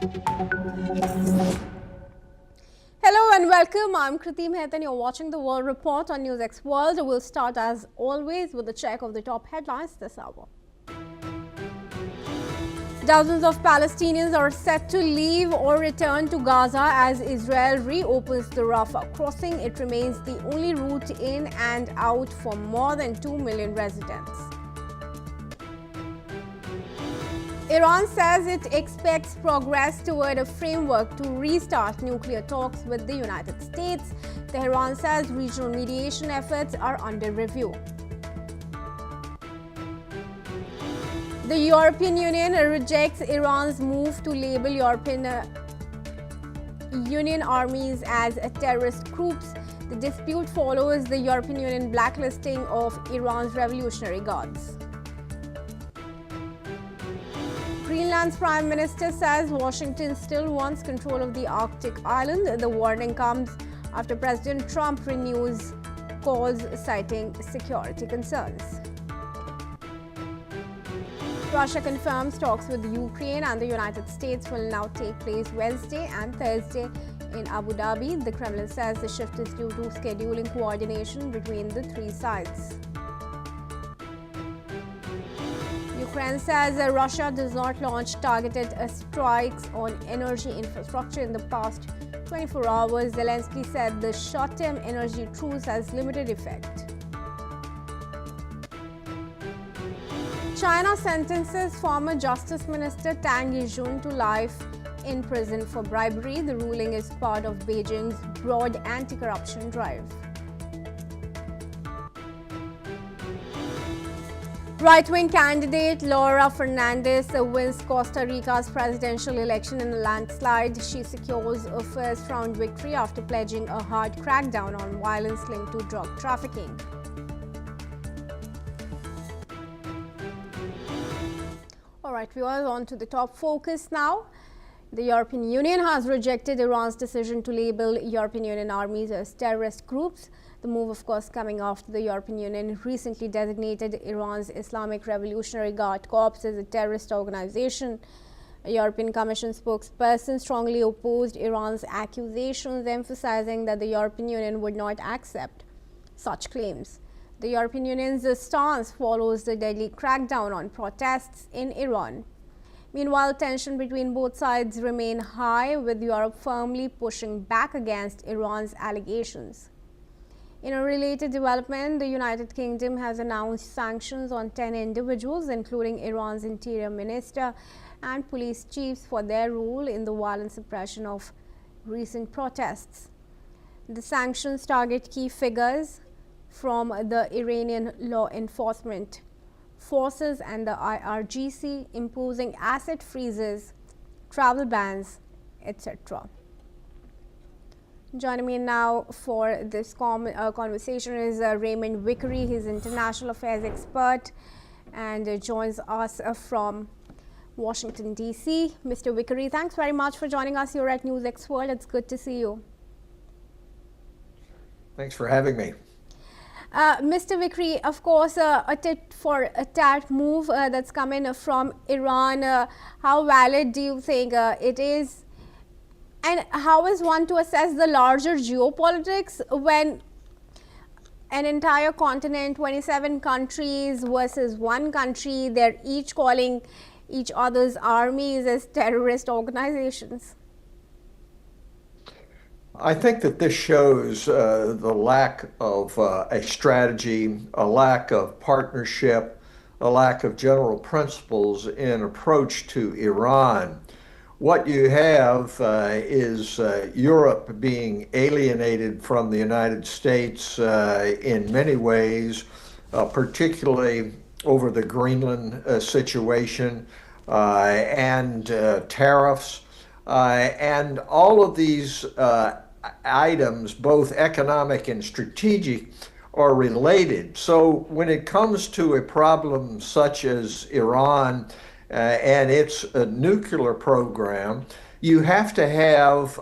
Hello and welcome. I'm Kriti Mehta and you're watching the World Report on NewsX World. We'll start as always with a check of the top headlines this hour. Dozens of Palestinians are set to leave or return to Gaza as Israel reopens the Rafah crossing. It remains the only route in and out for more than 2 million residents. Iran says it expects progress toward a framework to restart nuclear talks with the United States. Tehran says regional mediation efforts are under review. The European Union rejects Iran's move to label European Union armies as terrorist groups. The dispute follows the European Union blacklisting of Iran's Revolutionary Guards. Greenland's Prime Minister says Washington still wants control of the Arctic island. The warning comes after President Trump renews calls citing security concerns. Russia confirms talks with Ukraine and the United States will now take place Wednesday and Thursday in Abu Dhabi. The Kremlin says the shift is due to scheduling coordination between the three sides. Ukraine says Russia does not launch targeted strikes on energy infrastructure in the past 24 hours. Zelensky said the short-term energy truce has limited effect. China sentences former Justice Minister Tang Yijun to life in prison for bribery. The ruling is part of Beijing's broad anti-corruption drive. Right-wing candidate Laura Fernandez wins Costa Rica's presidential election in a landslide. She secures a first-round victory after pledging a hard crackdown on violence linked to drug trafficking. All right, viewers, on to the top focus now. The European Union has rejected Iran's decision to label European Union armies as terrorist groups. The move, of course, coming after the European Union recently designated Iran's Islamic Revolutionary Guard Corps as a terrorist organization. A European Commission spokesperson strongly opposed Iran's accusations, emphasizing that the European Union would not accept such claims. The European Union's stance follows the deadly crackdown on protests in Iran. Meanwhile, tension between both sides remain high, with Europe firmly pushing back against Iran's allegations. In a related development, the United Kingdom has announced sanctions on 10 individuals, including Iran's interior minister and police chiefs, for their role in the violent suppression of recent protests. The sanctions target key figures from the Iranian law enforcement forces and the IRGC, imposing asset freezes, travel bans, etc. Joining me now for this conversation is Raymond Vickery. He's an international affairs expert and joins us from Washington, D.C. Mr. Vickery, thanks very much for joining us here at NewsX World. It's good to see you. Thanks for having me. Mr. Vickery, of course, a tit-for-tat move that's coming from Iran. How valid do you think it is? And how is one to assess the larger geopolitics when an entire continent, 27 countries versus one country, they're each calling each other's armies as terrorist organizations? I think that this shows the lack of a strategy, a lack of partnership, a lack of general principles in approach to Iran. What you have is Europe being alienated from the United States in many ways, particularly over the Greenland situation and tariffs. And all of these items, both economic and strategic, are related. So when it comes to a problem such as Iran and its nuclear program, you have to have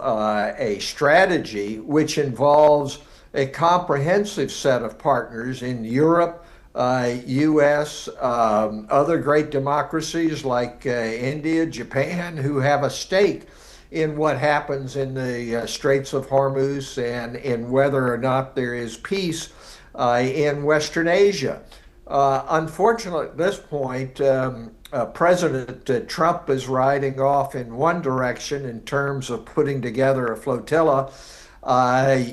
a strategy which involves a comprehensive set of partners in Europe, U.S., other great democracies like India, Japan, who have a stake in what happens in the Straits of Hormuz and in whether or not there is peace in Western Asia. Unfortunately, at this point, President Trump is riding off in one direction in terms of putting together a flotilla.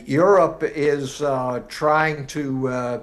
Europe is trying to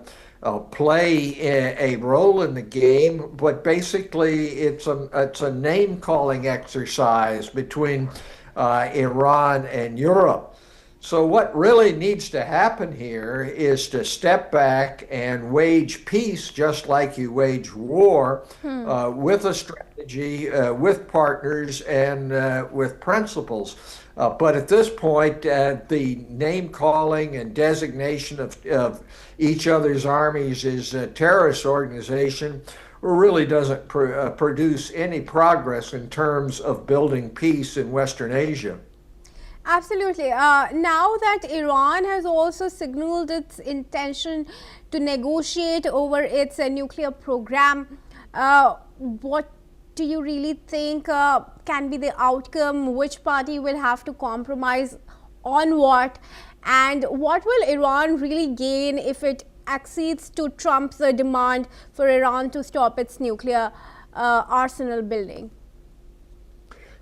play a role in the game, but basically it's a name-calling exercise between Iran and Europe. So what really needs to happen here is to step back and wage peace just like you wage war with a strategy, with partners, and with principles. But at this point, the name calling and designation of each other's armies as a terrorist organization really doesn't produce any progress in terms of building peace in Western Asia. Absolutely. Now that Iran has also signaled its intention to negotiate over its nuclear program, what do you really think can be the outcome? Which party will have to compromise on what? And what will Iran really gain if it accedes to Trump's demand for Iran to stop its nuclear arsenal building?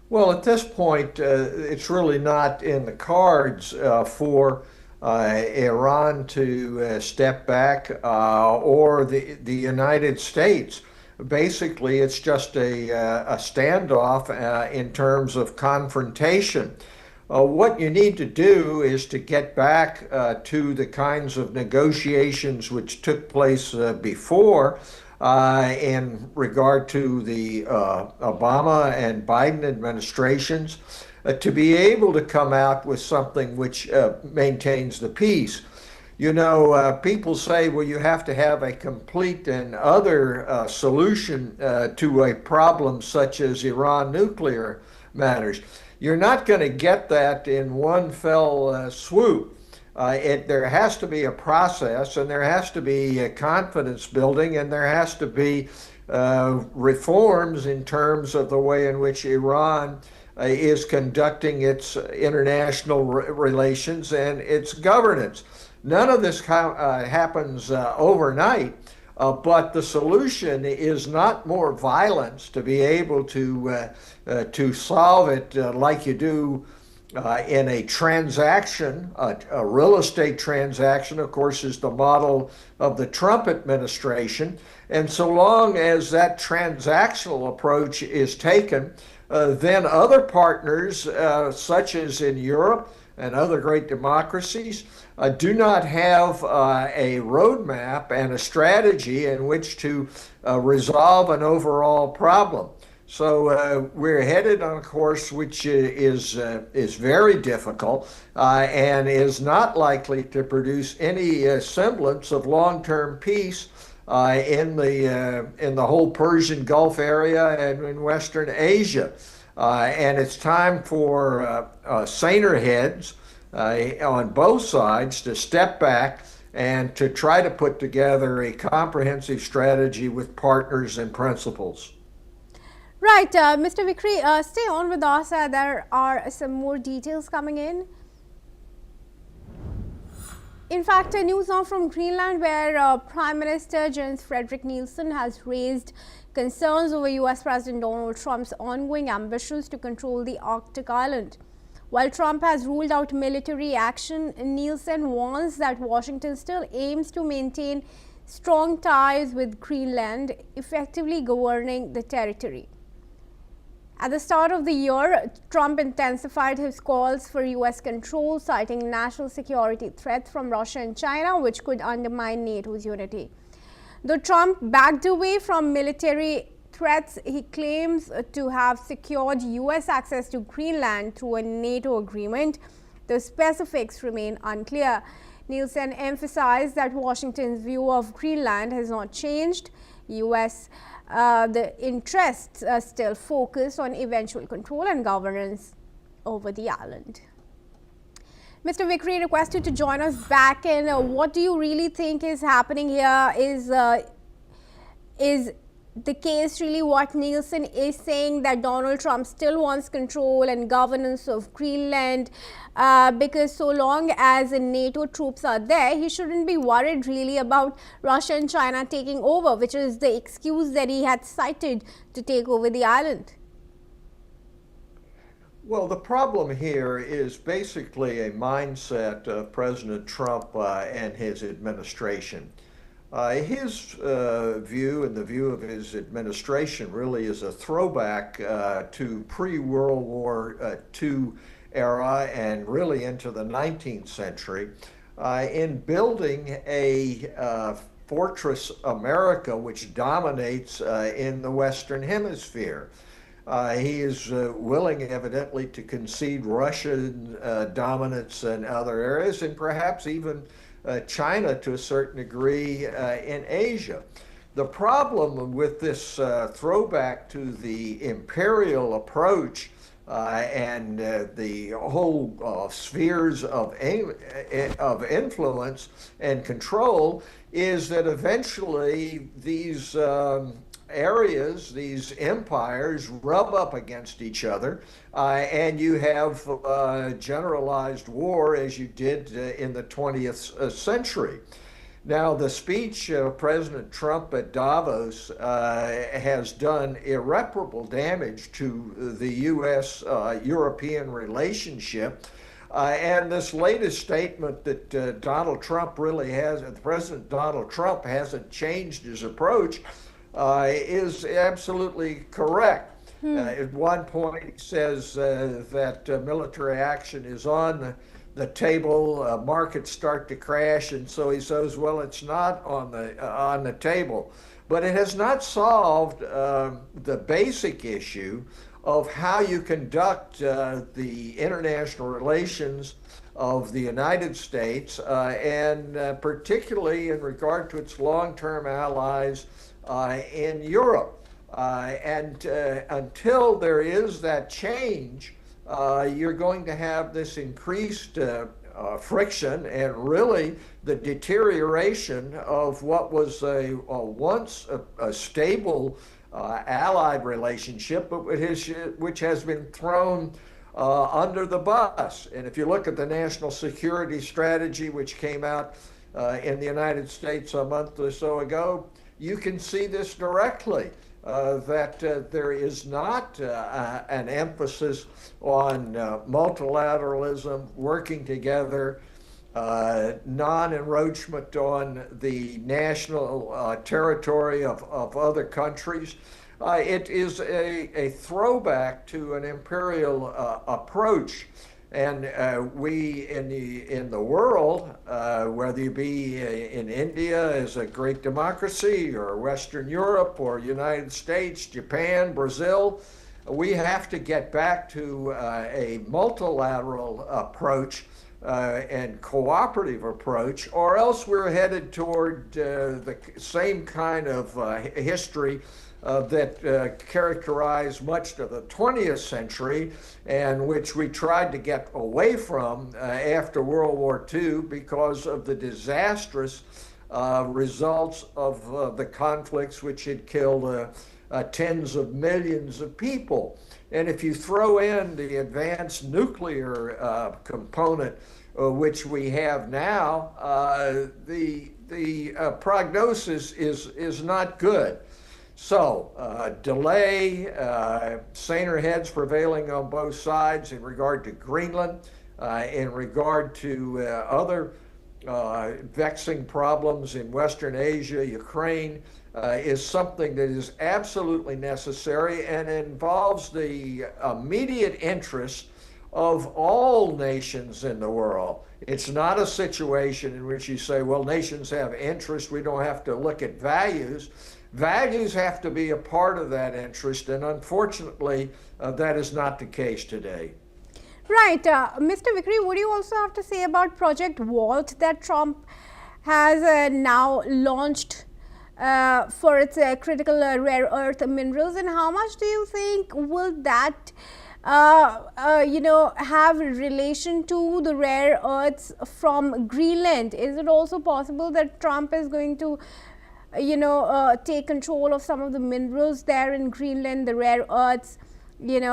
Well, at this point, it's really not in the cards for Iran to step back or the United States. Basically, it's just a standoff in terms of confrontation. What you need to do is to get back to the kinds of negotiations which took place before in regard to the Obama and Biden administrations, to be able to come out with something which maintains the peace. You know, people say, well, you have to have a complete and utter solution to a problem such as Iran nuclear matters. You're not going to get that in one fell swoop. There has to be a process, and there has to be confidence building, and there has to be reforms in terms of the way in which Iran is conducting its international relations and its governance. None of this happens overnight, but the solution is not more violence to be able to solve it like you do in a transaction. A real estate transaction, of course, is the model of the Trump administration. And so long as that transactional approach is taken, then other partners, such as in Europe and other great democracies, do not have a roadmap and a strategy in which to resolve an overall problem. So we're headed on a course which is very difficult and is not likely to produce any semblance of long-term peace in the whole Persian Gulf area and in Western Asia. And it's time for saner heads on both sides to step back and to try to put together a comprehensive strategy with partners and principles. Right, Mr. Vikri, stay on with us. There are some more details coming in. In fact, news now from Greenland, where Prime Minister Jens Fredrik Nielsen has raised concerns over US President Donald Trump's ongoing ambitions to control the Arctic island. While Trump has ruled out military action, Nielsen warns that Washington still aims to maintain strong ties with Greenland, effectively governing the territory. At the start of the year, Trump intensified his calls for US control, citing national security threats from Russia and China, which could undermine NATO's unity. Though Trump backed away from military threats, he claims to have secured US access to Greenland through a NATO agreement. The specifics remain unclear. Nielsen emphasized that Washington's view of Greenland has not changed. The interests are still focused on eventual control and governance over the island. Mr. Vikri, request you to join us back. And what do you really think is happening here? Is is the case really what Nielsen is saying, that Donald Trump still wants control and governance of Greenland, because so long as NATO troops are there, he shouldn't be worried really about Russia and China taking over, which is the excuse that he had cited to take over the island? Well, the problem here is basically a mindset of President Trump and his administration. His view and the view of his administration really is a throwback to pre-World War II era and really into the 19th century in building a fortress America which dominates in the Western Hemisphere. He is willing, evidently, to concede Russian dominance in other areas and perhaps even China to a certain degree in Asia. The problem with this throwback to the imperial approach and the whole spheres of influence and control is that eventually these areas, these empires, rub up against each other, and you have generalized war as you did in the 20th century. Now, the speech of President Trump at Davos has done irreparable damage to the U.S.-European relationship. And this latest statement that Donald Trump really has, President Donald Trump hasn't changed his approach, is absolutely correct. At one point, he says that military action is on the table, markets start to crash, and so he says, well, it's not on the table. But it has not solved the basic issue of how you conduct the international relations of the United States, and particularly in regard to its long-term allies in Europe. And until there is that change, you're going to have this increased friction and really the deterioration of what was once a stable allied relationship, but which has been thrown under the bus. And if you look at the national security strategy, which came out in the United States a month or so ago, you can see this directly, that there is not an emphasis on multilateralism, working together, non-encroachment on the national territory of other countries. It is a throwback to an imperial approach. And we in the world, whether you be in India as a great democracy, or Western Europe, or United States, Japan, Brazil, we have to get back to a multilateral approach and cooperative approach, or else we're headed toward the same kind of history that characterized much of the 20th century, and which we tried to get away from after World War II because of the disastrous results of the conflicts which had killed tens of millions of people. And if you throw in the advanced nuclear component, which we have now, the prognosis is not good. So, delay, saner heads prevailing on both sides in regard to Greenland, in regard to other vexing problems in Western Asia, Ukraine, is something that is absolutely necessary and involves the immediate interest of all nations in the world. It's not a situation in which you say, well, nations have interests, we don't have to look at values. Values have to be a part of that interest, and unfortunately, that is not the case today. Right. Mr. Vikri, would you also have to say about Project Vault that Trump has now launched for its critical rare earth minerals, and how much do you think will that have relation to the rare earths from Greenland? Is it also possible that Trump is going to take control of some of the minerals there in Greenland, the rare earths, in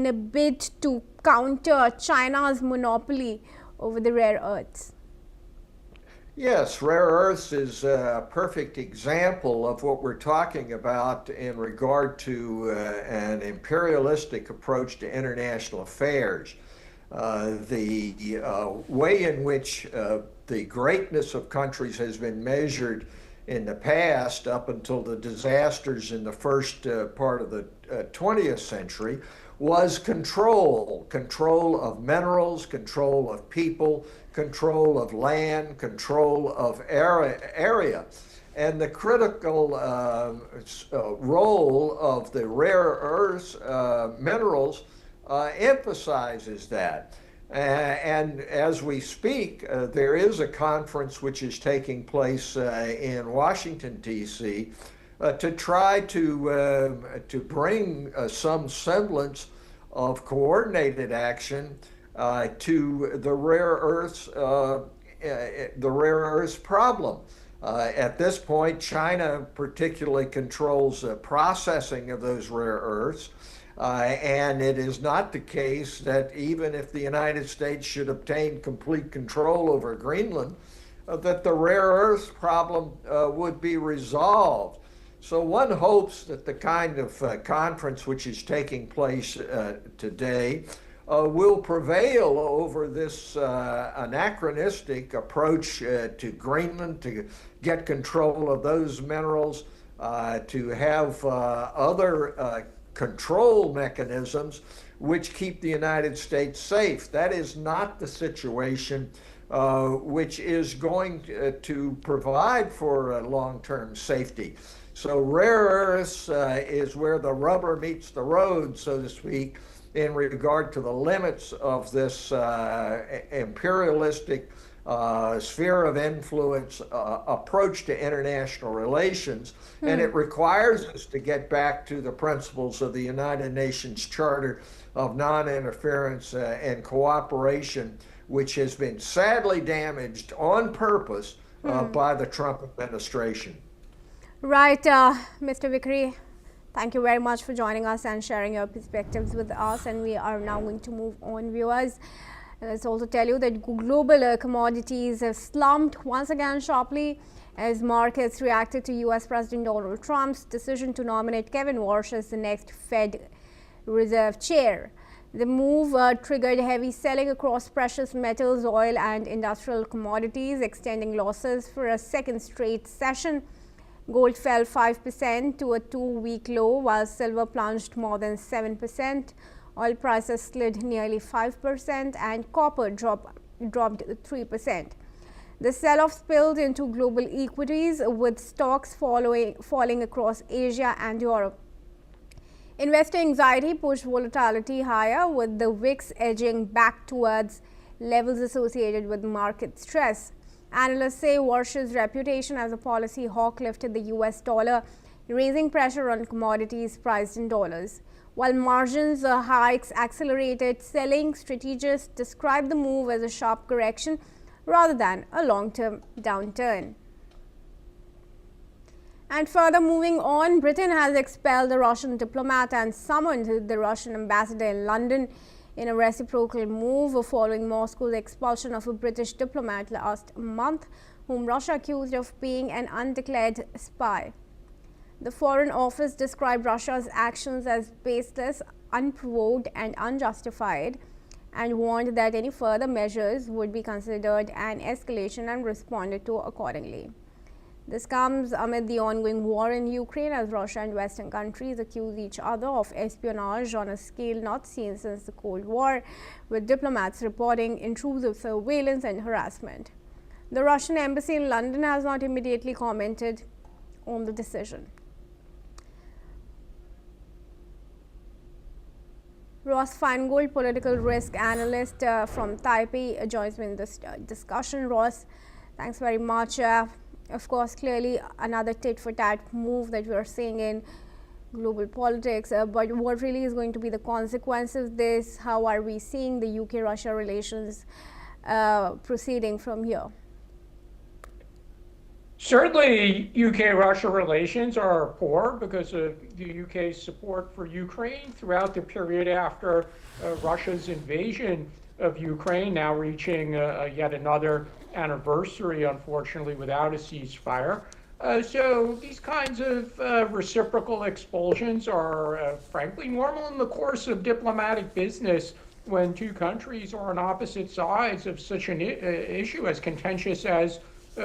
a bid to counter China's monopoly over the rare earths? Yes, rare earths is a perfect example of what we're talking about in regard to an imperialistic approach to international affairs. The way in which the greatness of countries has been measured in the past, up until the disasters in the first part of the 20th century, was control of minerals, control of people, control of land, control of area. And the critical role of the rare earths minerals emphasizes that. And as we speak, there is a conference which is taking place in Washington, D.C., to try to bring some semblance of coordinated action to the rare earths problem. At this point, China particularly controls processing of those rare earths. And it is not the case that even if the United States should obtain complete control over Greenland, that the rare earths problem would be resolved. So one hopes that the kind of conference which is taking place today will prevail over this anachronistic approach to Greenland, to get control of those minerals, to have other control mechanisms which keep the United States safe. That is not the situation which is going to provide for long-term safety. So rare earths is where the rubber meets the road, so to speak, in regard to the limits of this imperialistic sphere of influence approach to international relations. And it requires us to get back to the principles of the United Nations Charter of Non-Interference and Cooperation, which has been sadly damaged on purpose by the Trump administration. Right, Mr. Vikri, thank you very much for joining us and sharing your perspectives with us. And we are now going to move on, viewers. Let's also tell you that global commodities have slumped once again sharply as markets reacted to US President Donald Trump's decision to nominate Kevin Warsh as the next Fed Reserve Chair. The move triggered heavy selling across precious metals, oil and industrial commodities, extending losses for a second straight session. Gold fell 5% to a 2-week low, while silver plunged more than 7%. Oil prices slid nearly 5% and copper dropped 3%. The sell-off spilled into global equities, with stocks falling across Asia and Europe. Investor anxiety pushed volatility higher, with the VIX edging back towards levels associated with market stress. Analysts say Warsh's reputation as a policy hawk lifted the US dollar, raising pressure on commodities priced in dollars. While margins hikes accelerated selling, strategists described the move as a sharp correction rather than a long-term downturn. And further moving on, Britain has expelled the Russian diplomat and summoned the Russian ambassador in London in a reciprocal move following Moscow's expulsion of a British diplomat last month, whom Russia accused of being an undeclared spy. The Foreign Office described Russia's actions as baseless, unprovoked and unjustified, and warned that any further measures would be considered an escalation and responded to accordingly. This comes amid the ongoing war in Ukraine, as Russia and Western countries accuse each other of espionage on a scale not seen since the Cold War, with diplomats reporting intrusive surveillance and harassment. The Russian embassy in London has not immediately commented on the decision. Ross Feingold, political risk analyst from Taipei, joins me in this discussion. Ross, thanks very much. Of course, clearly another tit-for-tat move that we are seeing in global politics. But what really is going to be the consequence of this? How are we seeing the UK-Russia relations proceeding from here? Certainly, UK-Russia relations are poor because of the UK's support for Ukraine throughout the period after Russia's invasion of Ukraine, now reaching yet another anniversary, unfortunately, without a ceasefire. So these kinds of reciprocal expulsions are, frankly, normal in the course of diplomatic business when two countries are on opposite sides of such an issue as contentious as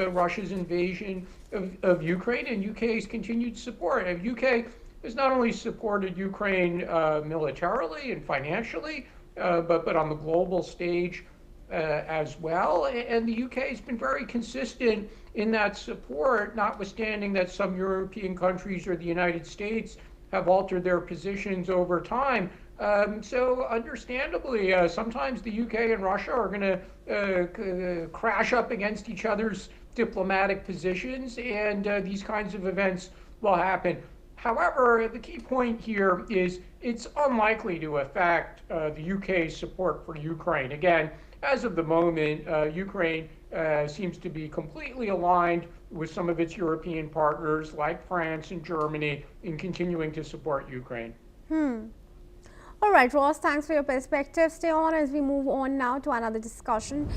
Russia's invasion of Ukraine and UK's continued support. UK has not only supported Ukraine militarily and financially, but on the global stage as well. And the UK has been very consistent in that support, notwithstanding that some European countries or the United States have altered their positions over time. So understandably, sometimes the UK and Russia are going to crash up against each other's diplomatic positions, and these kinds of events will happen. However, the key point here is it's unlikely to affect the UK's support for Ukraine. Again, as of the moment, Ukraine seems to be completely aligned with some of its European partners like France and Germany in continuing to support Ukraine. All right, Ross, thanks for your perspective. Stay on as we move on now to another discussion.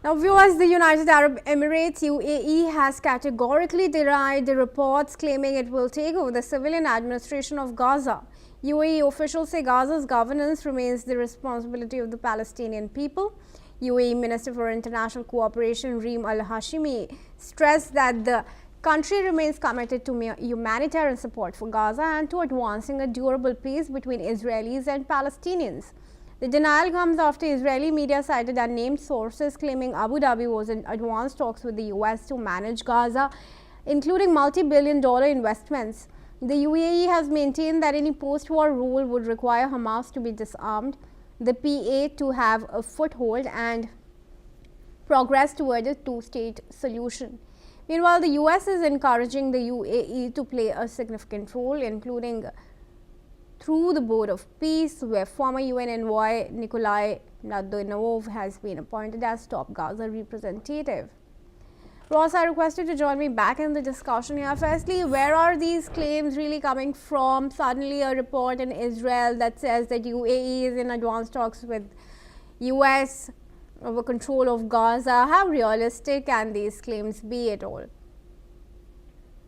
Now, viewers, the United Arab Emirates, UAE, has categorically denied the reports claiming it will take over the civilian administration of Gaza. UAE officials say Gaza's governance remains the responsibility of the Palestinian people. UAE Minister for International Cooperation, Reem Al-Hashimi, stressed that the country remains committed to humanitarian support for Gaza and to advancing a durable peace between Israelis and Palestinians. The denial comes after Israeli media cited unnamed sources claiming Abu Dhabi was in advanced talks with the US to manage Gaza, including multi-billion-dollar investments. The UAE has maintained that any post-war rule would require Hamas to be disarmed, the PA to have a foothold, and progress toward a two-state solution. Meanwhile, the US is encouraging the UAE to play a significant role, including through the Board of Peace, where former UN envoy Nikolai Mladenov has been appointed as top Gaza representative. Ross, I requested to join me back in the discussion here. Firstly, where are these claims really coming from? Suddenly a report in Israel that says that UAE is in advanced talks with US over control of Gaza. How realistic can these claims be at all?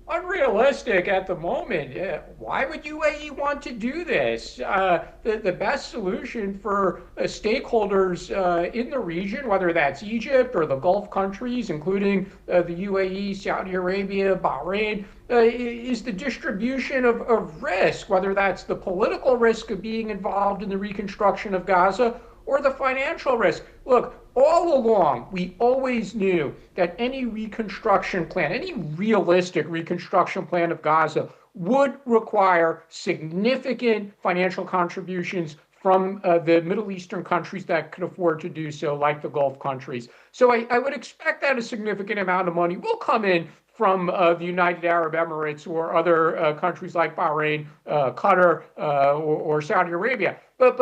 Unrealistic at the moment. Why would UAE want to do this? The best solution for stakeholders in the region, whether that's Egypt or the Gulf countries, including the UAE, Saudi Arabia, Bahrain, is the distribution of risk, whether that's the political risk of being involved in the reconstruction of Gaza or the financial risk. Look, all along, we always knew that any reconstruction plan, any realistic reconstruction plan of Gaza would require significant financial contributions from the Middle Eastern countries that could afford to do so, like the Gulf countries. So I would expect that a significant amount of money will come in from the United Arab Emirates or other countries like Bahrain, Qatar, or Saudi Arabia. But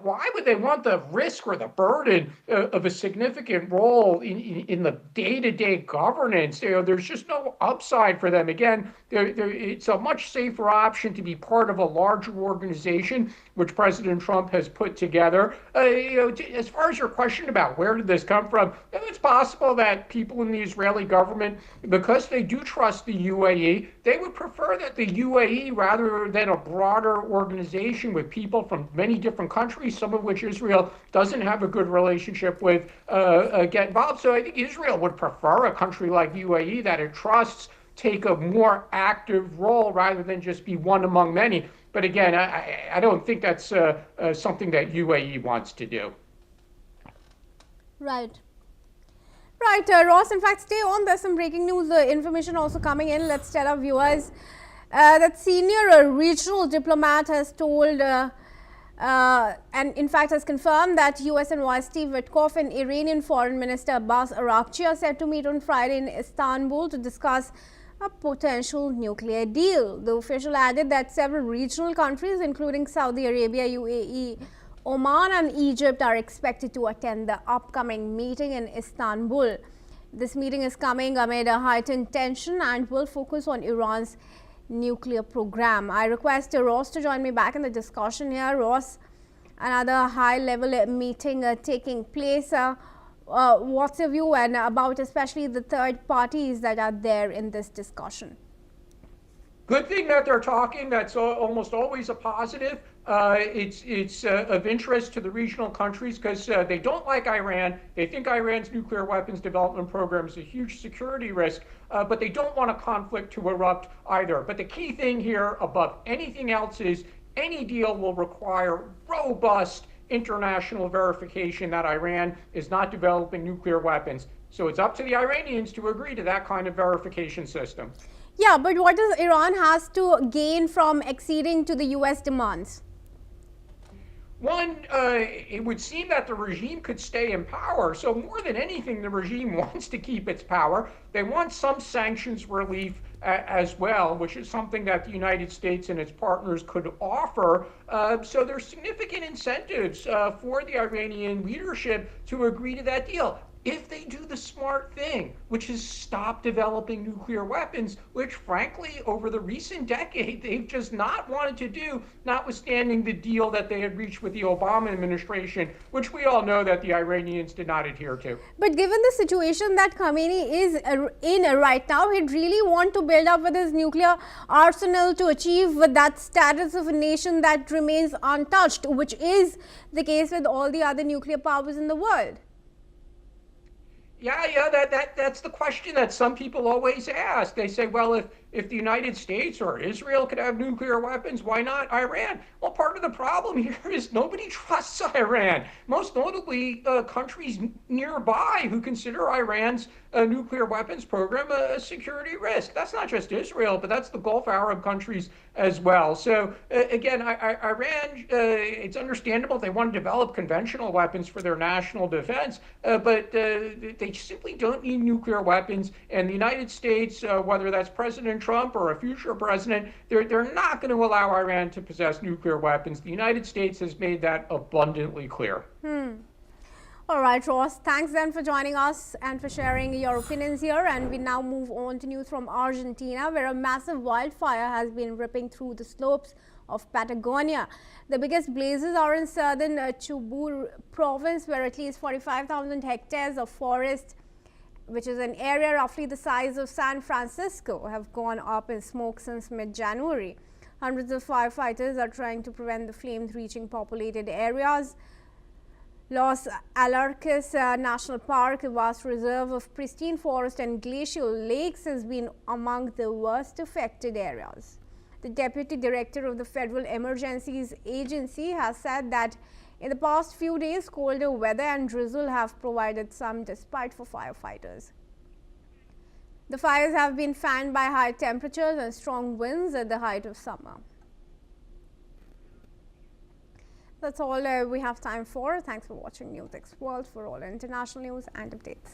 why would they want the risk or the burden of a significant role in the day-to-day governance? There's just no upside for them. Again, it's a much safer option to be part of a larger organization, which President Trump has put together. As far as your question about where did this come from, it's possible that people in the Israeli government, because they do trust the UAE, they would prefer that the UAE, rather than a broader organization with people from many different countries, some of which Israel doesn't have a good relationship with, get involved. So I think Israel would prefer a country like UAE that it trusts take a more active role rather than just be one among many. But again, I don't think that's something that UAE wants to do. Right. Right, Ross, in fact, stay on. There's some breaking news information also coming in. Let's tell our viewers that senior regional diplomat has told and in fact has confirmed that US envoy Steve Witkoff and Iranian Foreign Minister Abbas Araghchi are set to meet on Friday in Istanbul to discuss a potential nuclear deal. The official added that several regional countries, including Saudi Arabia, UAE, Oman and Egypt, are expected to attend the upcoming meeting in Istanbul. This meeting is coming amid a heightened tension and will focus on Iran's nuclear program. I request Ross to join me back in the discussion here. Ross, another high-level meeting taking place. What's your view and about especially the third parties that are there in this discussion? Good thing that they're talking. That's almost always a positive. It's of interest to the regional countries because they don't like Iran. They think Iran's nuclear weapons development program is a huge security risk, but they don't want a conflict to erupt either. But the key thing here, above anything else, is any deal will require robust international verification that Iran is not developing nuclear weapons. So it's up to the Iranians to agree to that kind of verification system. Yeah, but what does Iran has to gain from acceding to the US demands? One, it would seem that the regime could stay in power. So more than anything, the regime wants to keep its power. They want some sanctions relief as well, which is something that the United States and its partners could offer. So there's significant incentives for the Iranian leadership to agree to that deal, if they do the smart thing, which is stop developing nuclear weapons, which frankly, over the recent decade, they've just not wanted to do, notwithstanding the deal that they had reached with the Obama administration, which we all know that the Iranians did not adhere to. But given the situation that Khamenei is in right now, he'd really want to build up with his nuclear arsenal to achieve that status of a nation that remains untouched, which is the case with all the other nuclear powers in the world. Yeah, that's the question that some people always ask. They say, well, if the United States or Israel could have nuclear weapons, why not Iran? Well, part of the problem here is nobody trusts Iran. Most notably, countries nearby who consider Iran's nuclear weapons program a security risk. That's not just Israel, but that's the Gulf Arab countries as well. So again, Iran, it's understandable they want to develop conventional weapons for their national defense, but they simply don't need nuclear weapons. And the United States, whether that's President Trump or a future president, they're not going to allow Iran to possess nuclear weapons. The United States has made that abundantly clear. All right, Ross, thanks then for joining us and for sharing your opinions here. And we now move on to news from Argentina, where a massive wildfire has been ripping through the slopes of Patagonia. The biggest blazes are in southern Chubut province, where at least 45,000 hectares of forest, which is an area roughly the size of San Francisco, have gone up in smoke since mid-January. Hundreds of firefighters are trying to prevent the flames reaching populated areas. Los Alarcos National Park, a vast reserve of pristine forest and glacial lakes, has been among the worst affected areas. The Deputy Director of the Federal Emergencies Agency has said that in the past few days, colder weather and drizzle have provided some respite for firefighters. The fires have been fanned by high temperatures and strong winds at the height of summer. That's all we have time for. Thanks for watching NewsX World. For all international news and updates.